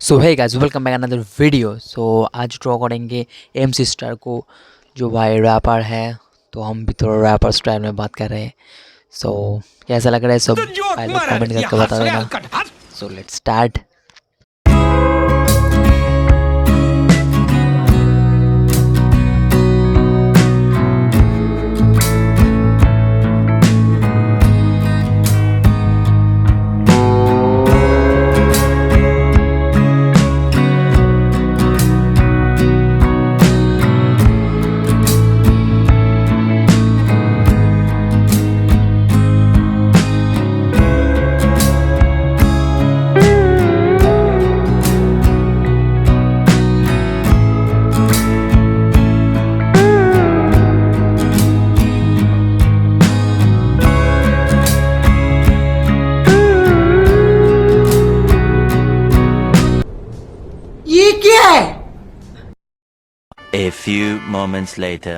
सो hey guys, welcome back another video. So आज ड्रॉ करेंगे एमसी स्टार को, जो भाई रैपर है। तो हम भी थोड़ा रैपर स्टाइल में बात कर रहे हैं। सो कैसा लग रहा है सब पहले कमेंट करके बता देना। So let's start. A few moments later.